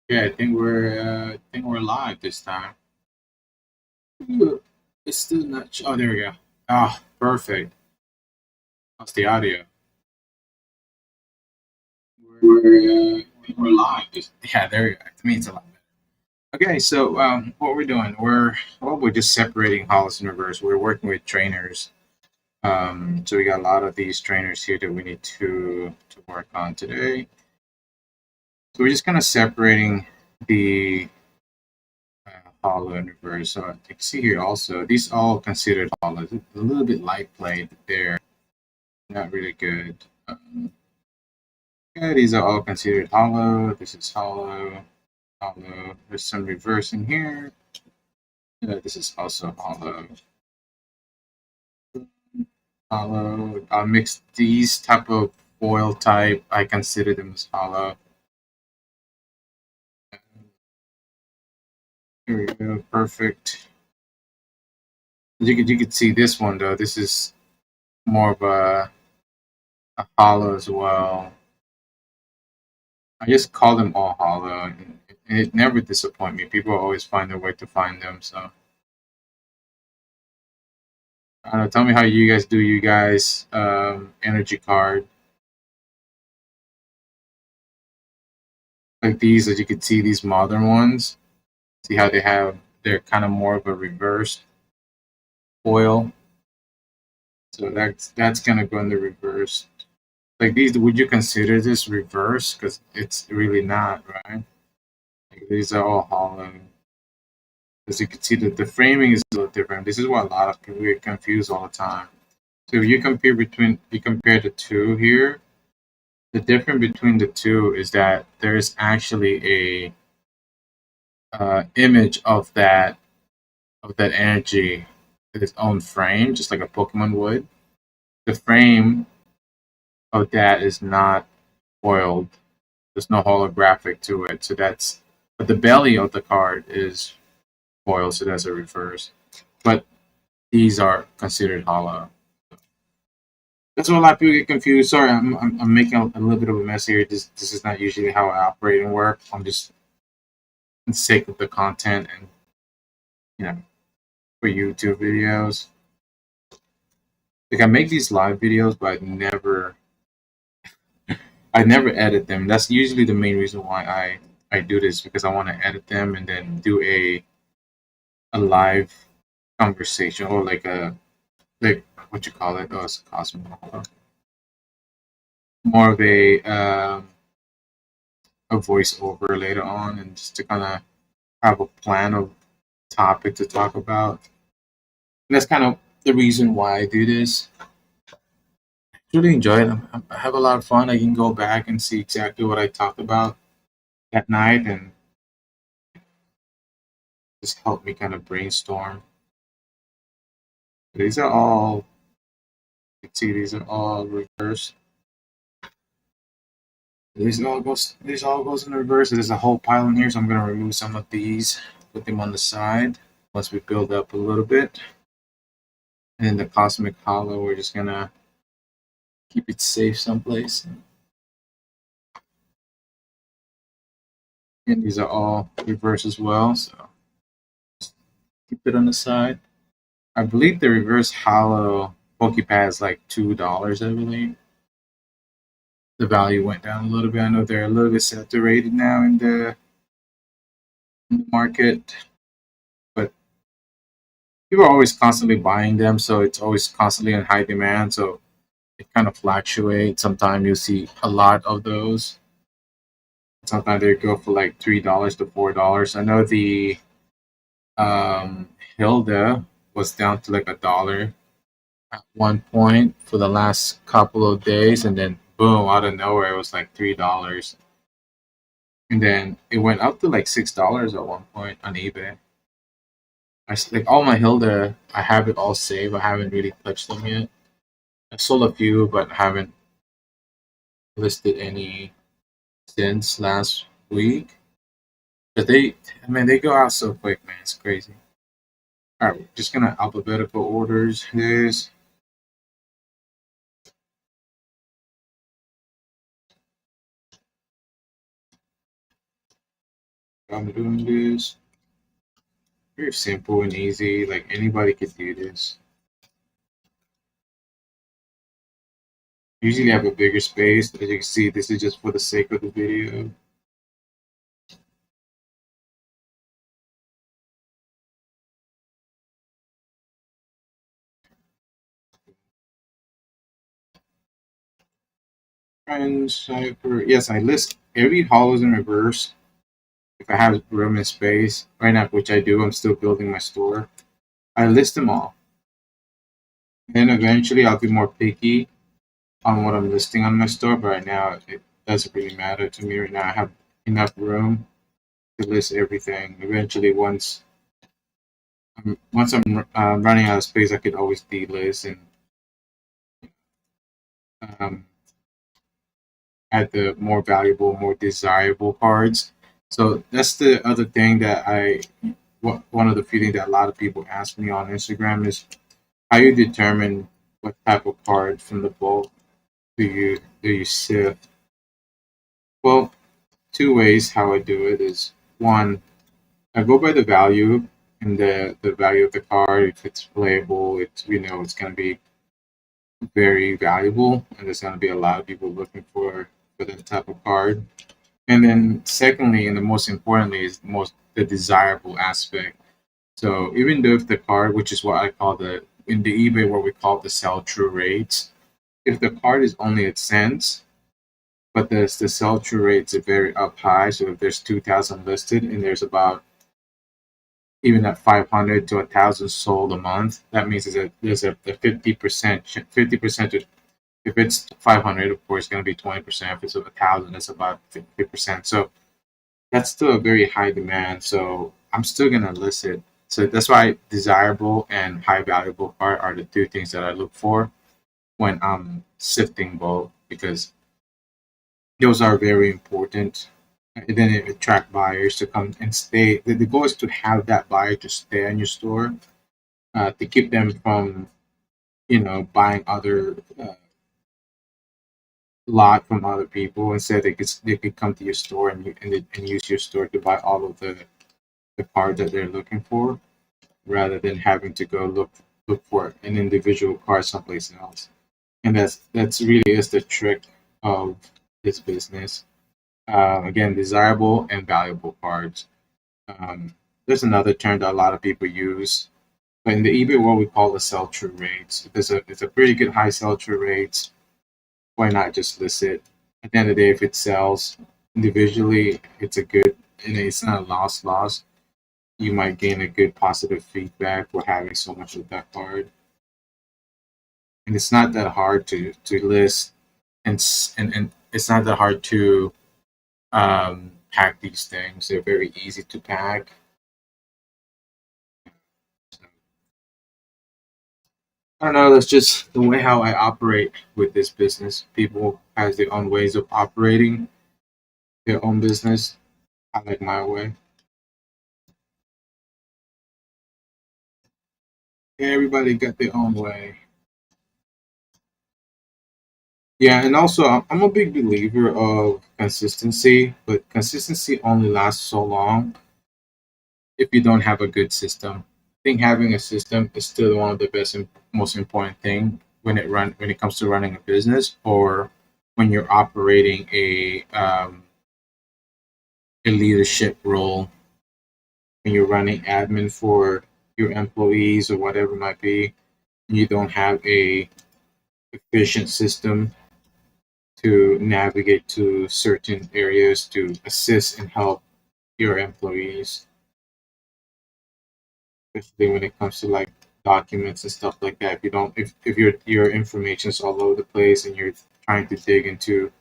Yeah, I think we're live this time. Ooh, it's still not. Oh, there we go. Ah, perfect. How's the audio? We're live. Yeah, there we go. To me, it's a lot better. Okay, so what we're doing? We're just separating hollows and reverse. We're working with trainers. So we got a lot of these trainers here that we need to work on today. So we're just kind of separating the hollow and reverse. So you can see here also, these all considered hollows. A little bit light played there, not really good. Yeah, these are all considered hollow. This is hollow, hollow. There's some reverse in here. This is also hollow, hollow. I'll mix these type of foil type. I consider them as hollow. Here we go, perfect. You could see this one though. This is more of a hollow as well. I just call them all hollow, and it never disappoint me. People always find their way to find them. So I don't know. Tell me how you guys do. You guys energy card like these, as you can see, these modern ones. See how they're kind of more of a reverse foil. So that's gonna go in the reverse. Like these, would you consider this reverse? Because it's really not, right? Like these are all hollow. As you can see, that the framing is a little different. This is what a lot of people get confused all the time. So if you compare the two here, the difference between the two is that there's actually a image of that energy in its own frame, just like a Pokemon would. The frame of that is not foiled. There's no holographic to it. But the belly of the card is foiled, so that's a reverse. But these are considered hollow. That's why a lot of people get confused. Sorry, I'm making a little bit of a mess here. This is not usually how I operate and work. I'm just for the sake of the content and you know for YouTube videos. Like I make these live videos, but I never edit them. That's usually the main reason why I do this because I want to edit them and then do a live conversation or like what you call it? Oh, it's a cosmic. More of a voiceover later on, and just to kind of have a plan of topic to talk about. And that's kind of the reason why I do this. Really enjoy it. I have a lot of fun. I can go back and see exactly what I talked about that night and just help me kind of brainstorm. These are all, you can see these are all reversed. These all goes in reverse. There's a whole pile in here, so I'm gonna remove some of these, put them on the side once we build up a little bit. And then the cosmic hollow, we're just gonna keep it safe someplace. And these are all reverse as well, so keep it on the side. I believe the reverse hollow Pokepad is like $2, I believe. The value went down a little bit. I know they're a little bit saturated now in the market, but people are always constantly buying them, so it's always constantly in high demand. So it kind of fluctuates. Sometimes you see a lot of those. Sometimes they go for like $3 to $4. I know the Hilda was down to like $1 at one point for the last couple of days, and then boom, out of nowhere, it was like $3, and then it went up to like $6 at one point on eBay. Like all my Hilda, I have it all saved. I haven't really touched them yet. I sold a few, but haven't listed any since last week. But I mean, they go out so quick, man. It's crazy. All right, we're just gonna alphabetical orders this. I'm doing this. Very simple and easy. Like anybody could do this. Usually have a bigger space. As you can see, this is just for the sake of the video. Friends, hyper. Yes, I list every hollows in reverse. If I have room and space right now, which I do, I'm still building my store. I list them all. Then eventually I'll be more picky on what I'm listing on my store. But right now, it doesn't really matter to me. Right now, I have enough room to list everything. Eventually, once I'm running out of space, I could always delist and um, add the more valuable, more desirable cards. So that's the other thing that one of the few things that a lot of people ask me on Instagram is how you determine what type of card from the bulk do you sift. Well, two ways how I do it is one, I go by the value and the value of the card. If it's playable, it's gonna be very valuable, and there's gonna be a lot of people looking for that type of card. And then secondly, and the most importantly, is most the desirable aspect. So even though if the card, which is what I call the in the eBay what we call the sell true rates, if the card is only at cents, but the sell true rates are very up high. So if there's 2,000 listed and there's about even at 500 to 1,000 sold a month, that means there's a 50%. If it's 500, of course, it's going to be 20%. If it's 1,000, it's about 50%. So that's still a very high demand. So I'm still going to list it. So that's why desirable and high valuable part are the two things that I look for when I'm sifting bulk, because those are very important. And then it attract buyers to come and stay. The goal is to have that buyer to stay in your store, to keep them from buying other lot from other people. Instead, they could come to your store and use your store to buy all of the cards that they're looking for, rather than having to go look for an individual card someplace else. And that's really is the trick of this business. Again, desirable and valuable cards. There's another term that a lot of people use, but in the eBay world, we call the sell true rates. If it's a pretty good high sell true rates, why not just list it? At the end of the day, if it sells individually, it's a good, and it's not a loss. You might gain a good positive feedback for having so much of that card, and it's not that hard to list, and it's not that hard to pack these things. They're very easy to pack. I don't know. That's just the way how I operate with this business. People has their own ways of operating their own business. I like my way. Everybody got their own way. Yeah, and also I'm a big believer of consistency, but consistency only lasts so long if you don't have a good system. I think having a system is still one of the best and most important thing when it comes to running a business, or when you're operating a leadership role, when you're running admin for your employees or whatever it might be, and you don't have a efficient system to navigate to certain areas to assist and help your employees, especially when it comes to like documents and stuff like that. If you don't, if your information is all over the place and you're trying to dig into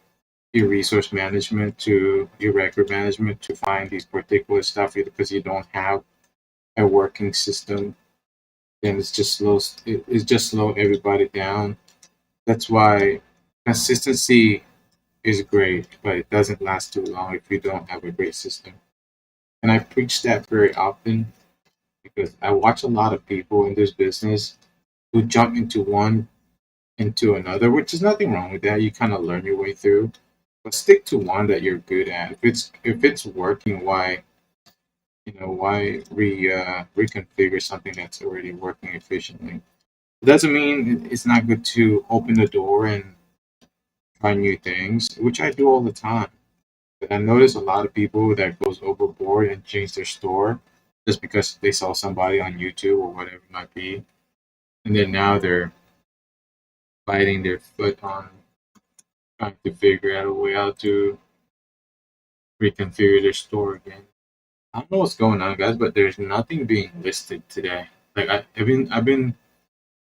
your resource management to your record management to find these particular stuff because you don't have a working system, then it's just slow everybody down. That's why consistency is great, but it doesn't last too long if you don't have a great system. And I preach that very often because I watch a lot of people in this business who jump into another, which is nothing wrong with that. You kind of learn your way through, but stick to one that you're good at. If it's working, why why reconfigure something that's already working efficiently? It doesn't mean it's not good to open the door and try new things, which I do all the time. But I notice a lot of people that goes overboard and change their store just because they saw somebody on YouTube or whatever it might be, and then now they're biting their foot on trying to figure out a way out to reconfigure their store again. I don't know what's going on, guys, but there's nothing being listed today. Like I've been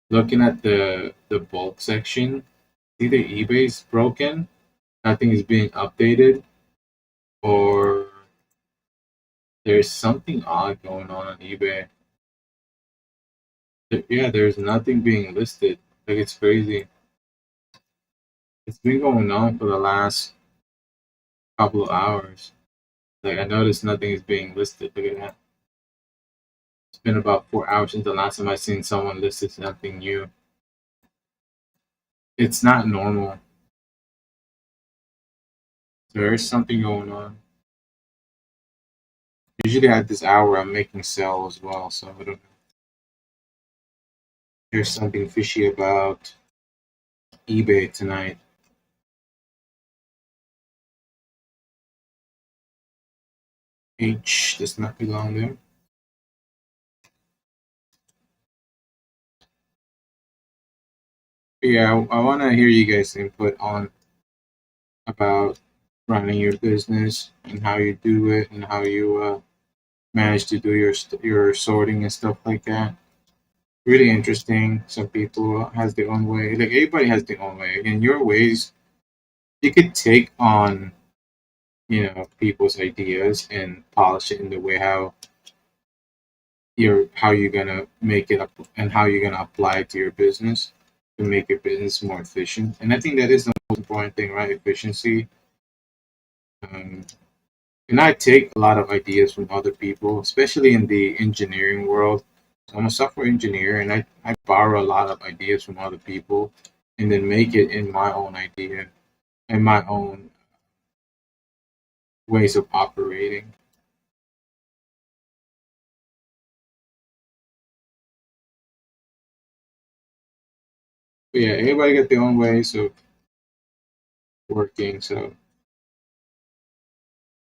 looking at the bulk section. Either eBay's broken, nothing is being updated, or there's something odd going on eBay. Yeah, there's nothing being listed. Like it's crazy. It's been going on for the last couple of hours. Like I noticed nothing is being listed. Look at that. It's been about 4 hours since the last time I seen someone listed something new. It's not normal. There's something going on. Usually at this hour I'm making sell as well, so I don't know. There's something fishy about eBay tonight. H does not belong there. But yeah, I want to hear you guys' input on about running your business and how you do it and how you manage to do your sorting and stuff like that. Really interesting. Some people has their own way. Like everybody has their own way. In your ways, you could take on people's ideas and polish it in the way how you're gonna make it up and how you're gonna apply it to your business to make your business more efficient. And I think that is the most important thing, right? Efficiency. Um, and I take a lot of ideas from other people, especially in the engineering world. So I'm a software engineer, and I borrow a lot of ideas from other people, and then make it in my own idea and my own ways of operating. But yeah, everybody got their own ways of working. So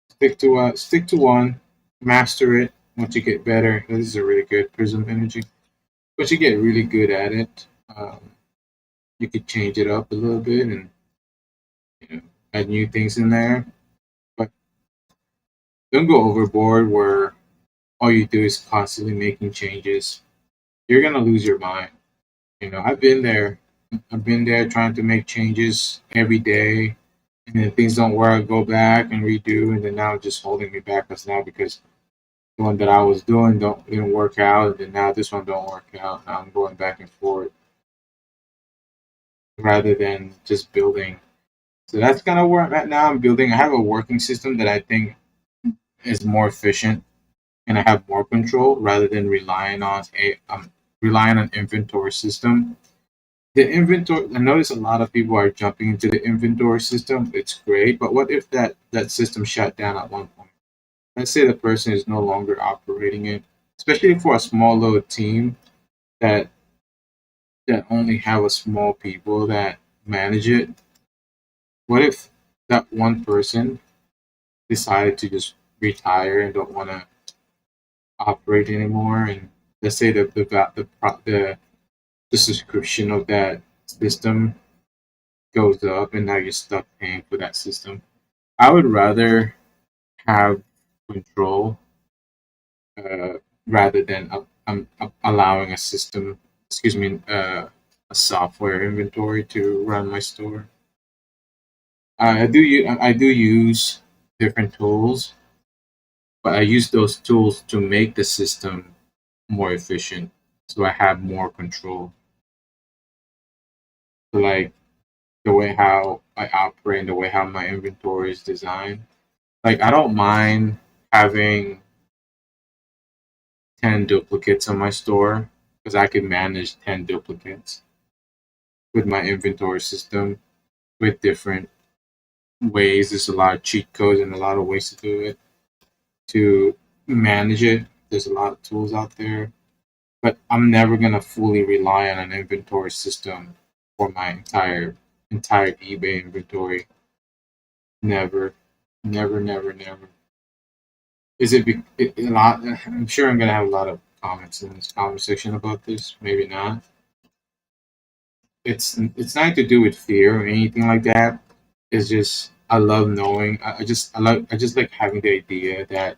stick to one, master it. Once you get better, this is a really good prism energy. Once you get really good at it, you could change it up a little bit and add new things in there. But don't go overboard where all you do is constantly making changes. You're gonna lose your mind. I've been there. I've been there trying to make changes every day, and then things don't work. I go back and redo, and then now it's just holding me back. Because now because the one that I was doing didn't work out, and now this one don't work out. Now I'm going back and forth rather than just building. So that's kind of where I'm at now. I'm building. I have a working system that I think is more efficient, and I have more control rather than relying on inventory system. The inventory. I notice a lot of people are jumping into the inventory system. It's great, but what if that system shut down at one point? Let's say the person is no longer operating it, especially for a small little team that only have a small people that manage it. What if that one person decided to just retire and don't want to operate anymore? And let's say the subscription of that system goes up, and now you're stuck paying for that system. I would rather have control uh, rather than allowing a system, excuse me, a software inventory to run my store. I do use different tools, but I use those tools to make the system more efficient, so I have more control. So like the way how I operate and the way how my inventory is designed. Like I don't mind having 10 duplicates on my store because I can manage 10 duplicates with my inventory system with different ways. There's a lot of cheat codes and a lot of ways to do it to manage it. There's a lot of tools out there, but I'm never gonna fully rely on an inventory system for my entire eBay inventory. Never, never, never, never. Is a lot? I'm sure I'm gonna have a lot of comments in this conversation about this. Maybe not. It's nothing to do with fear or anything like that. It's just I love knowing. I just like having the idea that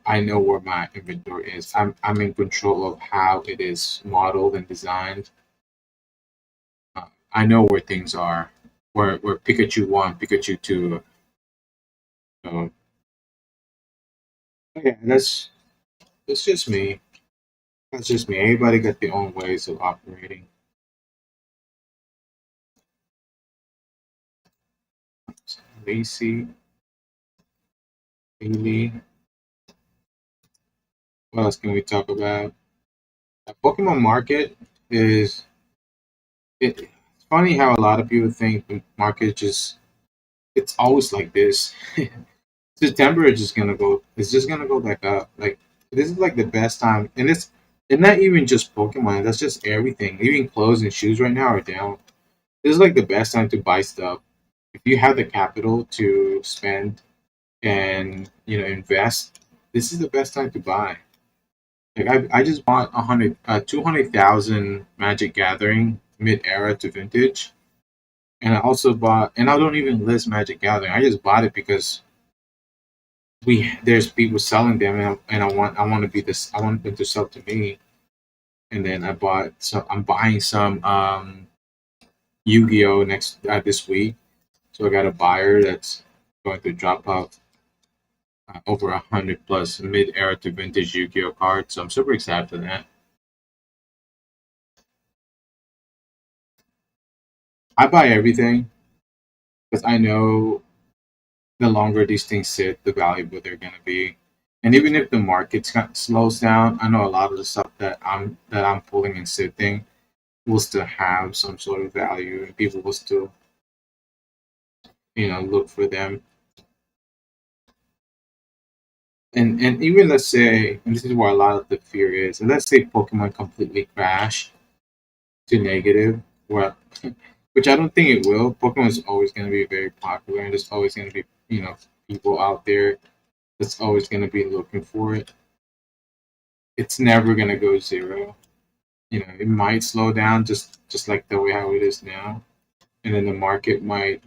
I know where my inventory is. I'm in control of how it is modeled and designed. I know where things are, where Pikachu one, Pikachu two. So yeah, that's just me. That's just me. Everybody got their own ways of operating. Lacey, Haley. What else can we talk about? The Pokemon market is it's funny how a lot of people think the market just it's always like this. September is just gonna go. It's just gonna go back up. Like this is like the best time, and it's not even just Pokemon. That's just everything. Even clothes and shoes right now are down. This is like the best time to buy stuff. If you have the capital to spend and invest, this is the best time to buy. Like I just bought 200,000 Magic Gathering mid era to vintage, and I also bought, and I don't even list Magic Gathering. I just bought it because there's people selling them, and I want to be this. I want them to sell to me, and then I bought. So I'm buying some Yu-Gi-Oh next this week. So I got a buyer that's going to drop off over 100 plus mid-era to vintage Yu-Gi-Oh cards. So I'm super excited for that. I buy everything because I know the longer these things sit, the valuable they're going to be. And even if the market slows down, I know a lot of the stuff that I'm pulling and sifting will still have some sort of value, and people will still look for them. And even let's say, and this is where a lot of the fear is, and let's say Pokemon completely crash to negative, well, which I don't think it will. Pokemon is always going to be very popular, and there's always going to be people out there that's always going to be looking for it. It's never going to go zero. It might slow down just like the way how it is now, and then the market might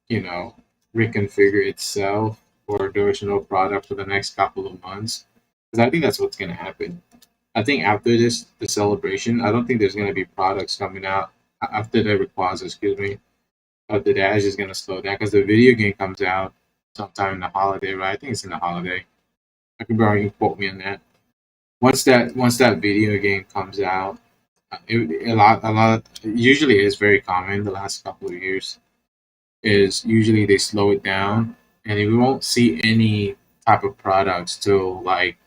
you know reconfigure itself, or there's no product for the next couple of months. Because I think that's what's going to happen. I think after the celebration, I don't think there's going to be products coming out after the Rayquaza, excuse me. After that, it's just going to slow down because the video game comes out sometime in the holiday, right? I think it's in the holiday. I could probably quote me on that. Once that video game comes out, a lot usually is very common the last couple of years is usually they slow it down, and we won't see any type of products till like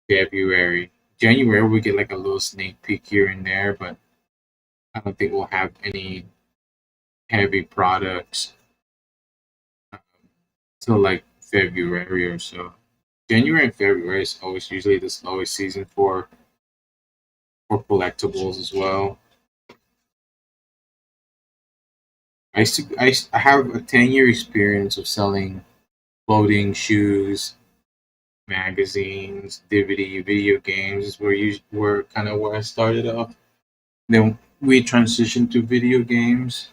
February. January we get like a little sneak peek here and there, but I don't think we'll have any heavy products till like February or so. January and February is always usually the slowest season for collectibles as well. I have a 10-year experience of selling clothing, shoes, magazines, DVD, video games is were kind of where I started off. Then we transitioned to video games,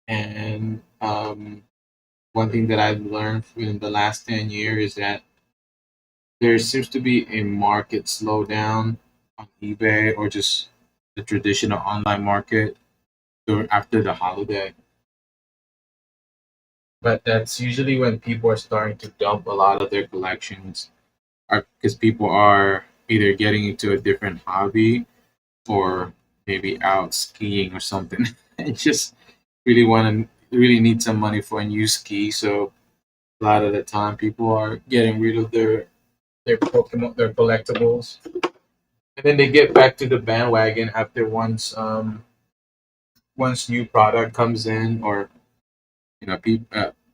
and one thing that I've learned in the last 10 years is that there seems to be a market slowdown on eBay or just the traditional online market after the holiday. But that's usually when people are starting to dump a lot of their collections, are because people are either getting into a different hobby or maybe out skiing or something. And just really need some money for a new ski. So a lot of the time, people are getting rid of their Pokemon, their collectibles, and then they get back to the bandwagon after once new product comes in, or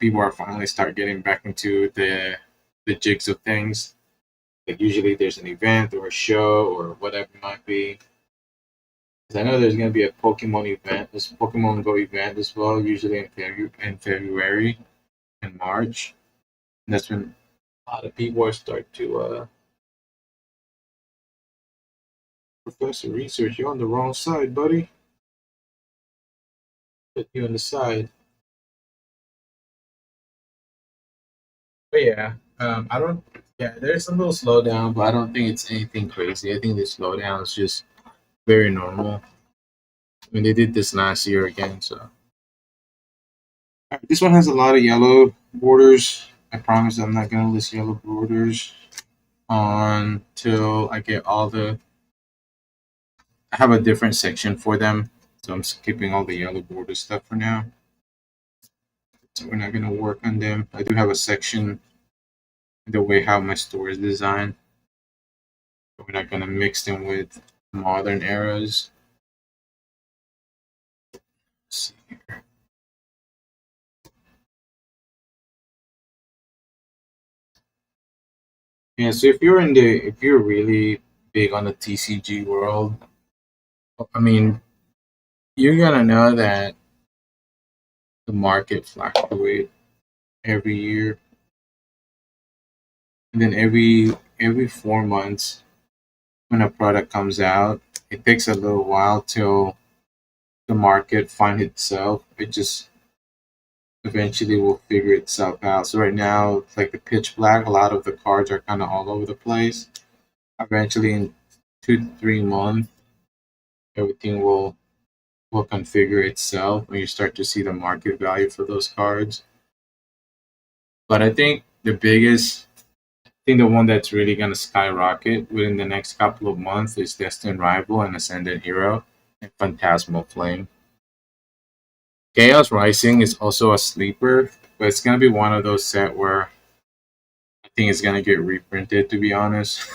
people are finally start getting back into the jigs of things. Like usually there's an event or a show or whatever it might be. 'Cause I know there's gonna be a Pokemon event, this Pokemon Go event as well, usually in February and March. And that's when a lot of people are start to Professor Research, you're on the wrong side, buddy. Put you on the side. But yeah, I don't. Yeah, there's a little slowdown, but I don't think it's anything crazy. I think the slowdown is just very normal. I mean, they did this last year again, so. This one has a lot of yellow borders. I promise I'm not gonna list yellow borders until I get all the. I have a different section for them, so I'm skipping all the yellow border stuff for now. So we're not gonna work on them. I do have a section the way how my store is designed. But we're not gonna mix them with modern eras. Let's see here. Yeah, so if you're really big on the TCG world, I mean, you're gonna know that the market fluctuates every year, and then every 4 months when a product comes out, it takes a little while till the market find itself. It just eventually will figure itself out. So right now, it's like the pitch black, a lot of the cards are kind of all over the place. Eventually, in 2 to 3 months, everything will configure itself when you start to see the market value for those cards. But I think the one that's really gonna skyrocket within the next couple of months is Destined Rival and Ascendant Hero and Phantasmal Flame. Chaos Rising is also a sleeper, but it's gonna be one of those set where I think it's gonna get reprinted. To be honest,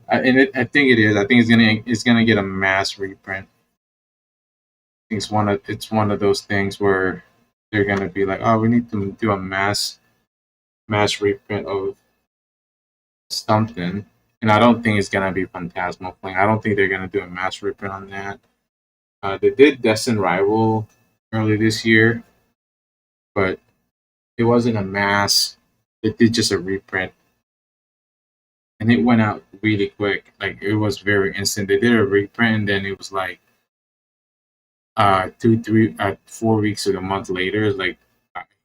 I think it is. I think it's gonna get a mass reprint. I think it's one of those things where they're gonna be like, oh, we need to do a mass reprint of something. And I don't think it's gonna be Phantasmal Flame. I don't think they're gonna do a mass reprint on that. They did Destined Rival early this year, but it wasn't a mass. They did just a reprint, and it went out really quick. Like it was very instant. They did a reprint, and then it was like 4 weeks or a month later. Like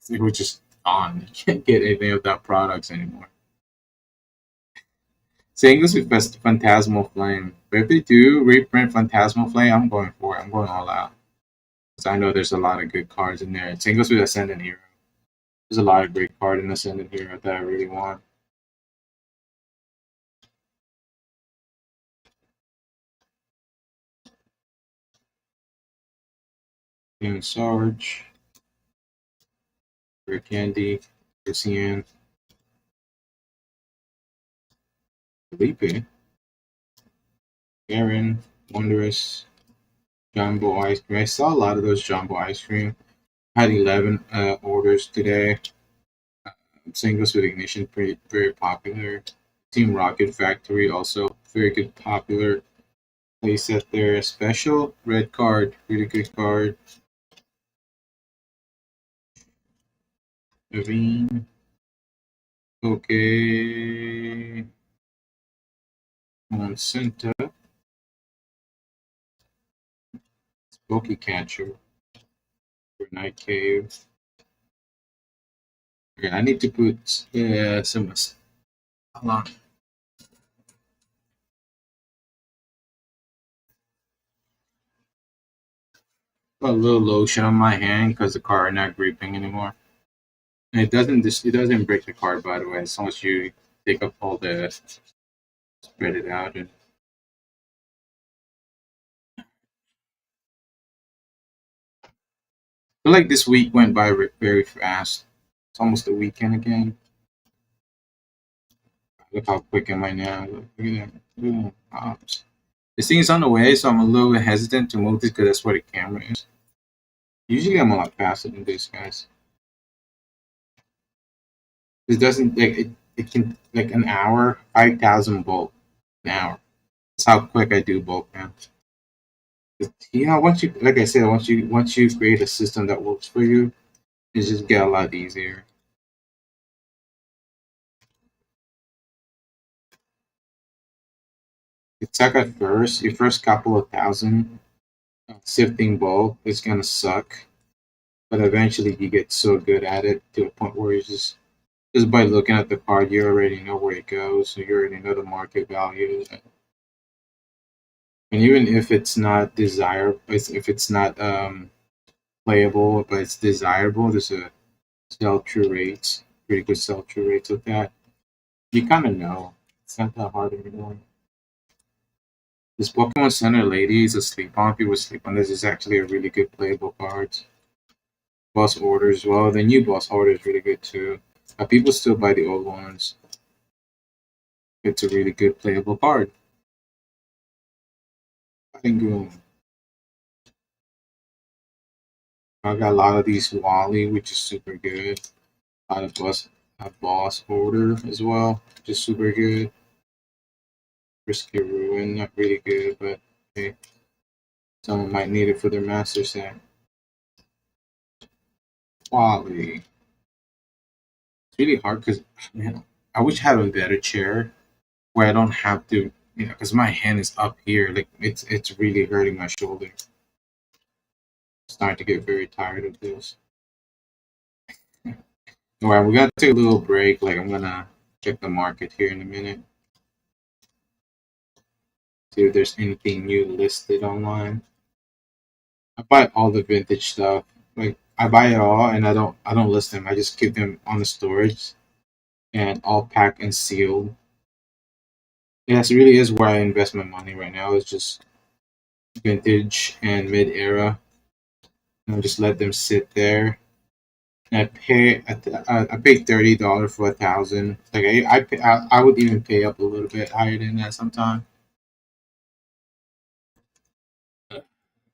it was just gone. You can't get anything of that products anymore. Same goes with Phantasmal Flame. But if they do reprint Phantasmal Flame, I'm going for it. I'm going all out. Because I know there's a lot of good cards in there. Same goes with Ascendant Hero. There's a lot of great cards in Ascendant Hero that I really want. Demon Sarge, Rare Candy, Lucian, Felipe, Aaron, Wondrous, Jumbo Ice Cream. I saw a lot of those Jumbo Ice Cream. I had 11 orders today. Singles with Ignition, pretty very popular. Team Rocket Factory, also very good, popular playset there. Special red card, really good card. Naveen. Okay. Monsanto. Spooky Catcher. For Night Cave. Okay, I need to put some. Hold on. Put a little lotion on my hand because the card not gripping anymore. And it doesn't break the card, by the way, as long as you take up all the spread it out. And I feel like this week went by very fast. It's almost the weekend again. Look how quick am I now. Look at that. Ooh, this thing is on the way, so I'm a little bit hesitant to move this because that's where the camera is. Usually I'm a lot faster than this, guys. It doesn't like it can like an hour, 5,000 bulk an hour. That's how quick I do bulk now. Yeah, once you like I said, once you create a system that works for you, it just get a lot easier. It's like at first, your first couple of thousand sifting bulk is gonna suck, but eventually you get so good at it to a point where you just by looking at the card, you already know where it goes, so you already know the market value. And even if it's not desirable, if it's not playable, but it's desirable, there's a sell through rates, pretty good sell through rates with that. You kind of know. It's not that hard anymore. This Pokemon Center lady is asleep on. People sleep on this. Is actually a really good playable card. Boss Order as well. The new Boss Order is really good too. People still buy the old ones. It's a really good playable card. I think I got a lot of these Wally, which is super good. A lot of boss Order as well, which is super good. Risky Ruin, not really good, but hey, someone might need it for their master set. Wally. It's really hard because, man, I wish I had a better chair where I don't have to, because my hand is up here. Like it's really hurting my shoulder. Starting to get very tired of this. All right, we're gonna take a little break. Like I'm gonna check the market here in a minute. See if there's anything new listed online. I buy all the vintage stuff. Like I buy it all, and I don't list them. I just keep them on the storage and all packed and sealed. Yeah, this really is where I invest my money right now. It's just vintage and mid era. And I just let them sit there. And I pay $30 for 1,000. Like I would even pay up a little bit higher than that sometimes.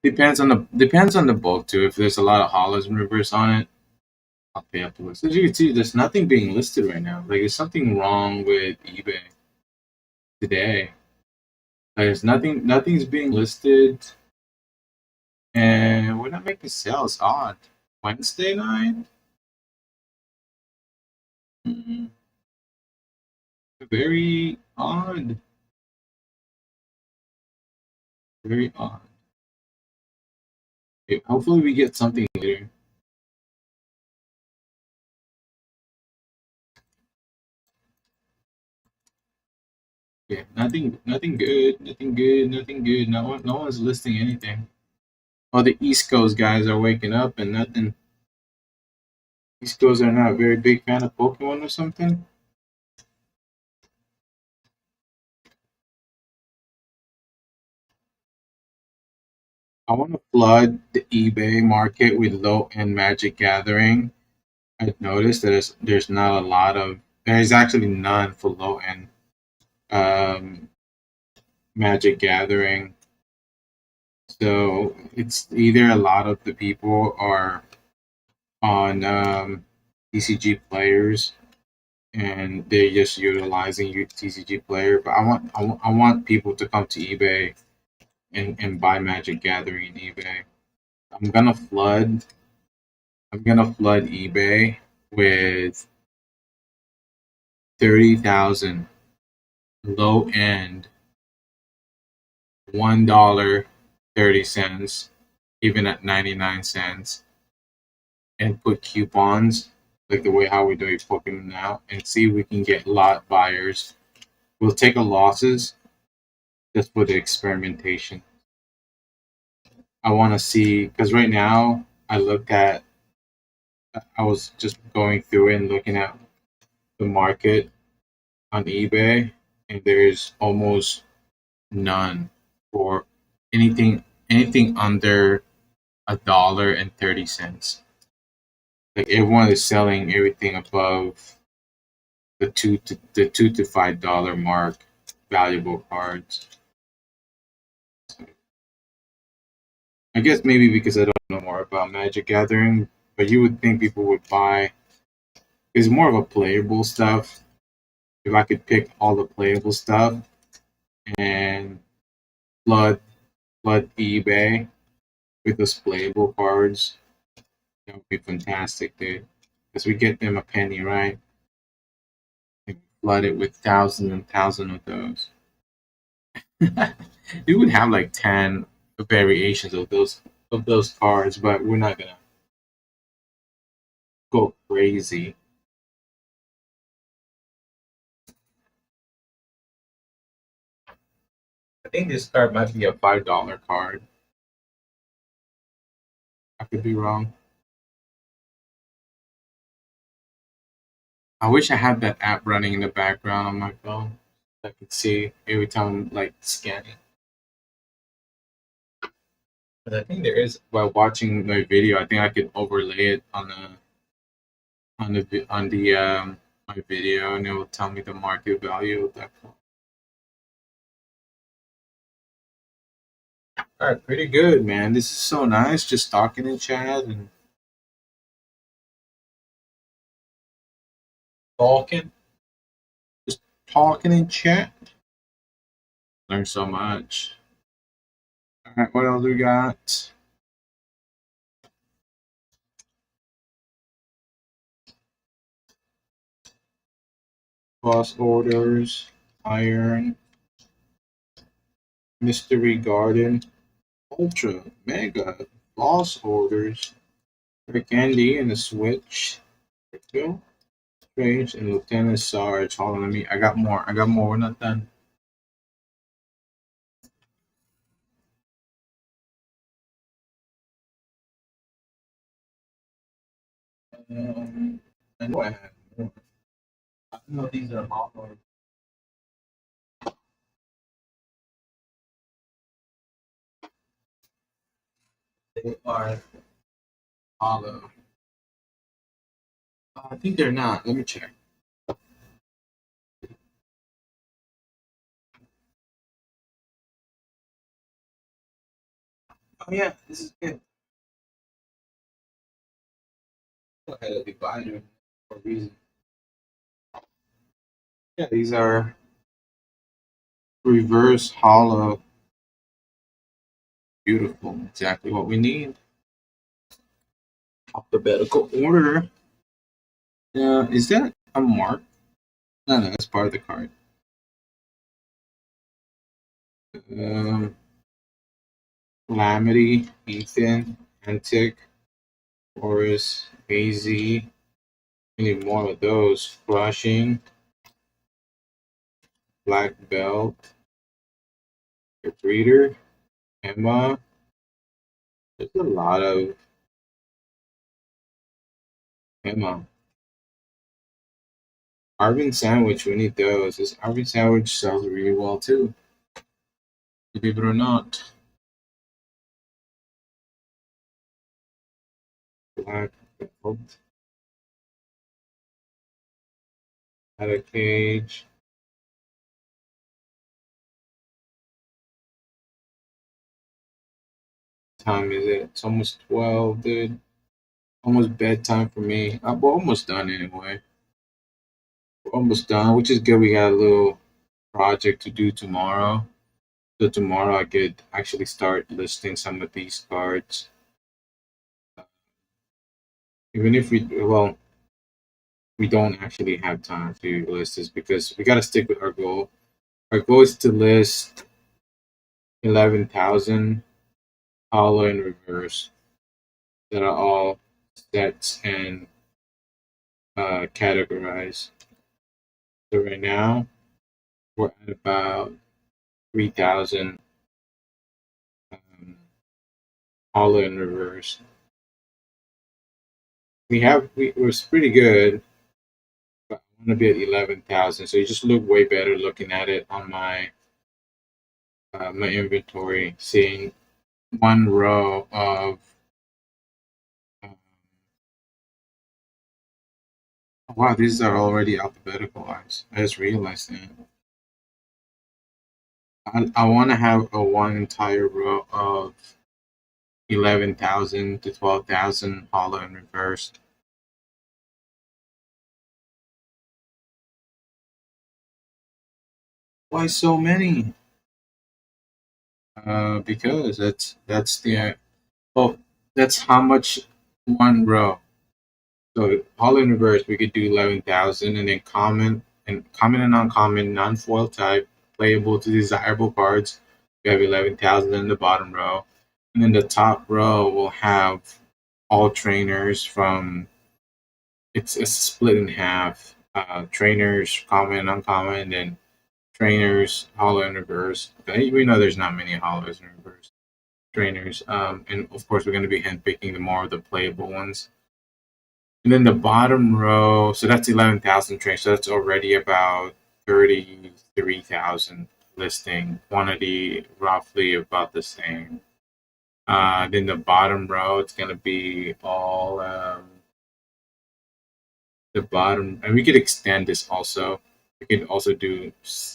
Depends on the bulk too. If there's a lot of hollows and reverse on it, I'll pay up to it. So as you can see, there's nothing being listed right now. Like there's something wrong with eBay today. Like, there's nothing's being listed, and we're not making sales. Odd. Wednesday night. Mhm. Very odd. Very odd. Okay, hopefully we get something later. Yeah, nothing good, nothing good, nothing good. No one's listing anything. All the East Coast guys are waking up and nothing. East Coast are not a very big fan of Pokemon or something. I want to flood the eBay market with low end Magic Gathering. I've noticed that there's not a lot of there's actually none for low end um, Magic Gathering. So it's either a lot of the people are on TCG players and they're just utilizing TCG player. But I want people to come to eBay and buy Magic Gathering in eBay. I'm gonna flood. I'm gonna flood eBay with 30,000 low end $1.30, even at 99 cents, and put coupons like the way how we're doing Pokemon now, and see if we can get lot buyers. We'll take a losses just for the experimentation. I want to see because right now I was just going through it and looking at the market on eBay, and there's almost none for anything under $1.30. Like everyone is selling everything above the $2 to $5 mark, valuable cards. I guess maybe because I don't know more about Magic Gathering, but you would think people would buy It's more of a playable stuff. If I could pick all the playable stuff and flood eBay with those playable cards, that would be fantastic, dude. Because we get them a penny, right? And flood it with thousands and thousands of those. We would have like 10 variations of those cards, but we're not gonna go crazy. I think this card might be a $5 card. I could be wrong. I wish I had that app running in the background on my phone. I could see every time I'm like scanning. But I think there is, while watching my video, I think I could overlay it on the my video, and it will tell me the market value of that coin. All right, pretty good, man. This is so nice. Just talking in chat and talking, just talking in chat. Learn so much. All right, what else we got? Cross orders, iron, mystery garden, ultra, mega, boss orders, Rick Andy and the Switch, Rico, Strange, and Lieutenant Sarge. Hold on, I got more. I got more. We're not done. I know I have more. I know these are hollow. They are hollow. I think they're not. Let me check. Oh yeah, this is good. I had a divider for a reason. Yeah, these are reverse hollow. Beautiful. Exactly what we need. Alphabetical order. Is that a mark? No, no, that's part of the card. Um, Calamity, Ethan, Antic, Forest, Hazy. We need more of those. Crushing, Black Belt, Breeder, Emma. There's a lot of Emma. Arvin Sandwich, we need those. This Arvin Sandwich sells really well too. Believe it or not. Black Belt. Had a cage. Time is it? It's almost 12, dude. Almost bedtime for me. We're almost done anyway. We're almost done, which is good. We got a little project to do tomorrow. So tomorrow I could actually start listing some of these cards. Even if we don't actually have time to list this because we got to stick with our goal. Our goal is to list 11,000 hollow and reverse that are all sets and categorized. So right now we're at about 3,000 hollow and reverse. We're pretty good, but I want to be at 11,000. So you just look way better looking at it on my inventory, seeing one row of um, wow, these are already alphabetical lines. I just realized that. I want to have a one entire row of 11,000 to 12,000 hollow and reversed. Why so many? Because that's the oh, that's how much one row. So Hollow Universe we could do 11,000, and then common and uncommon, non-foil type, playable to desirable cards. We have 11,000 in the bottom row, and then the top row will have all trainers from it's split in half. Trainers, common, uncommon, and then trainers, hollow and reverse. Okay, we know there's not many hollows and reverse trainers. And of course, we're going to be handpicking the more of the playable ones. And then the bottom row, so that's 11,000 trainers. So that's already about 33,000 listing. Quantity roughly about the same. Then the bottom row, it's going to be all the bottom, and we could extend this also. We could also do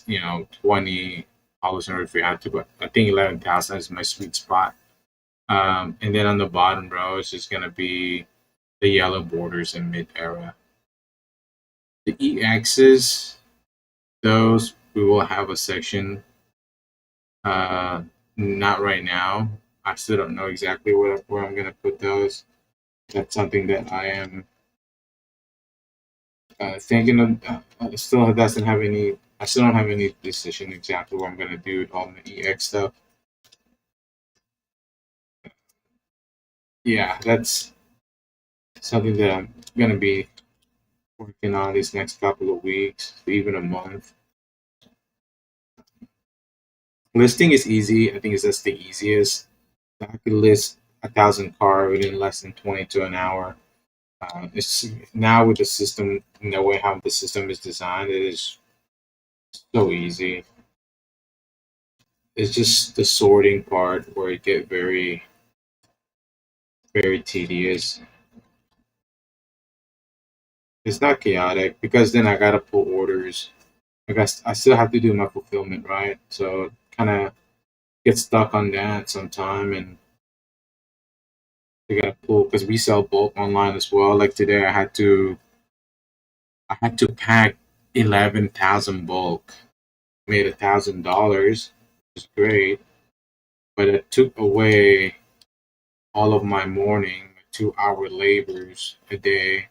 20 hollows if we had to, but I think 11,000 is my sweet spot. And then on the bottom row is just gonna be the yellow borders in mid era. The EXs, those we will have a section. Not right now. I still don't know exactly where I'm gonna put those. That's something that I am thinking of. Still doesn't have any. I still don't have any decision exactly what I'm gonna do on the EX stuff. Yeah, that's something that I'm gonna be working on these next couple of weeks, even a month. Listing is easy. I think it's just the easiest. I could list 1,000 car within less than 20 to an hour. It's now with the system, in the way how the system is designed, it is so easy. It's just the sorting part where it get very tedious. It's not chaotic because then I gotta pull orders. I guess I still have to do my fulfillment, right? So kind of get stuck on that sometime, and I gotta pull because we sell bulk online as well. Like today, I had to pack 11,000 bulk. Made $1,000, which is great, but it took away all of my morning, 2 hour labors a day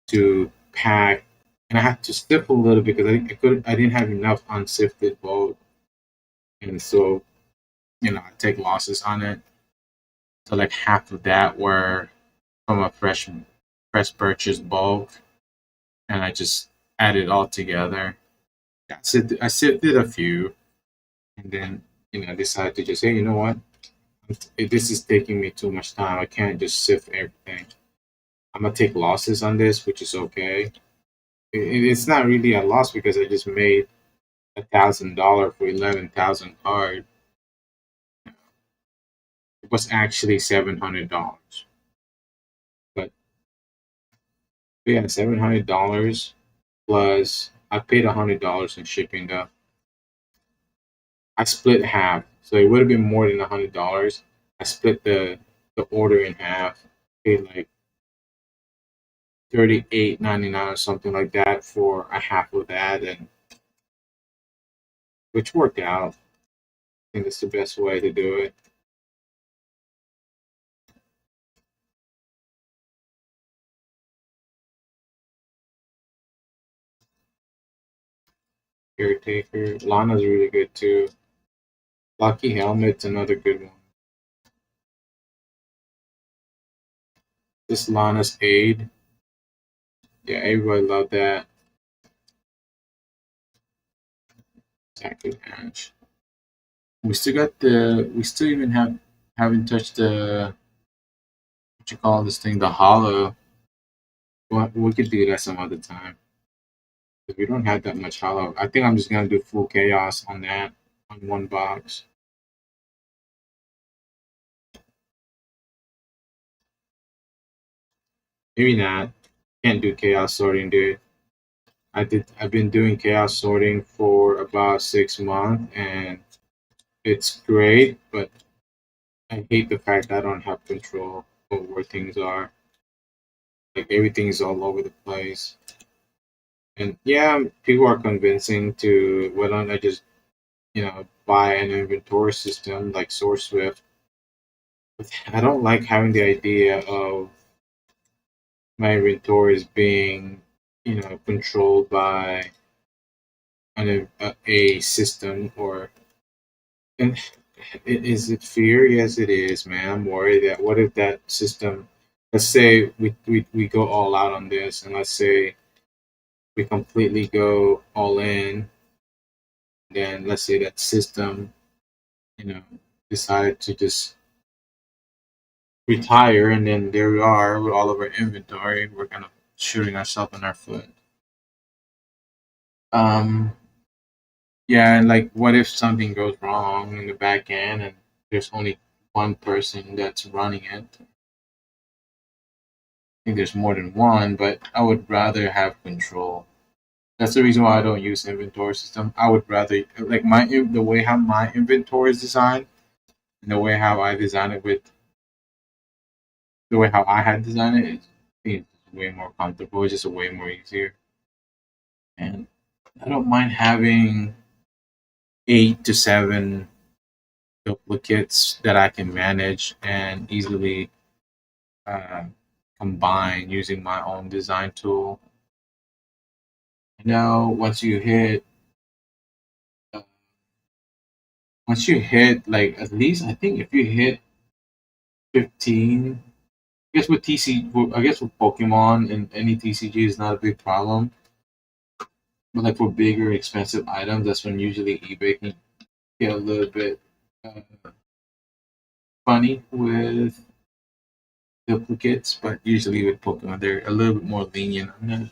to pack, and I had to sift a little because I didn't have enough unsifted bulk, and so I take losses on it. So like half of that were from a fresh purchase bulk, and I just added it all together. I sifted a few, and then decided to just say, you know what, this is taking me too much time. I can't just sift everything. I'm gonna take losses on this, which is okay. It's not really a loss because I just made $1,000 for 11,000 cards. It was actually $700, but yeah, $700 plus I paid $100 in shipping. Though I split half, so it would have been more than $100. I split the order in half, paid like 38.99 or something like that for a half of that, and which worked out. I think that's the best way to do it. Caretaker, Lana's really good too. Lucky Helmet's another good one. This Lana's Aid, yeah, everybody loved that. Exactly, Ash. We still even haven't touched the what you call this thing, the hollow. Well, we could do that some other time. Because we don't have that much hollow. I think I'm just gonna do full chaos on that on one box. Maybe not. Can't do chaos sorting, dude. I've been doing chaos sorting for about 6 months, and it's great, but I hate the fact that I don't have control of where things are. Like everything's all over the place. And yeah, people are convincing to why don't I just buy an inventory system like SourceSwift. But I don't like having the idea of my inventories being controlled by a system or and is it fear? Yes, it is, man. I'm worried that what if that system, let's say we go all out on this, and let's say we completely go all in, then let's say that system, you know, decided to just retire, and then there we are with all of our inventory. We're kind of shooting ourselves in our foot. Um, yeah, and like, what if something goes wrong in the back end, and there's only one person that's running it? I think there's more than one, but I would rather have control. That's the reason why I don't use inventory system. I would rather like the way how my inventory is designed, and the way how I design it with the way how I had designed it. It's way more comfortable. It's just way more easier, and I don't mind having 8 to 7 duplicates that I can manage and easily uh, combine using my own design tool. Once you hit uh, like at least I think if you hit 15, I guess with I guess with Pokemon and any TCG is not a big problem. But like for bigger expensive items, that's when usually eBay can get a little bit uh, funny with duplicates. But usually with Pokemon, they're a little bit more lenient on that.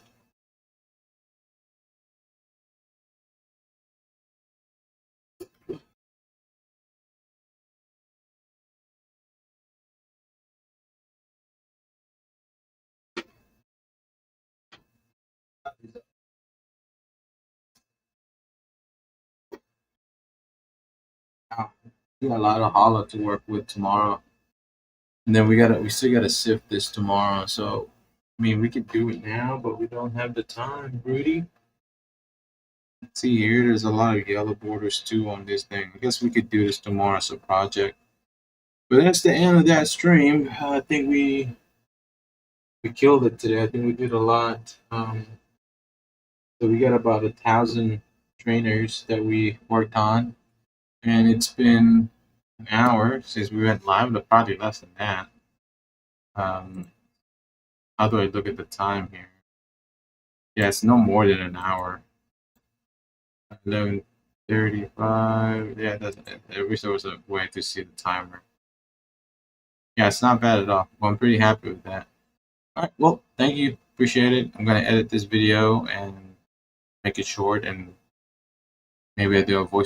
We got a lot of hollow to work with tomorrow. And then we still gotta sift this tomorrow. So I mean we could do it now, but we don't have the time, Rudy. Let's see here, there's a lot of yellow borders too on this thing. I guess we could do this tomorrow as a project. But that's the end of that stream. I think we killed it today. I think we did a lot. So we got about 1,000 trainers that we worked on, and it's been an hour since we went live, but probably less than that. Um, how do I look at the time here? Yeah, it's no more than an hour. 11:35. Yeah, it doesn't. I wish there was a way to see the timer. Yeah, it's not bad at all. Well, I'm pretty happy with that. All right. Well, thank you. Appreciate it. I'm gonna edit this video and make it short, and maybe I do a voice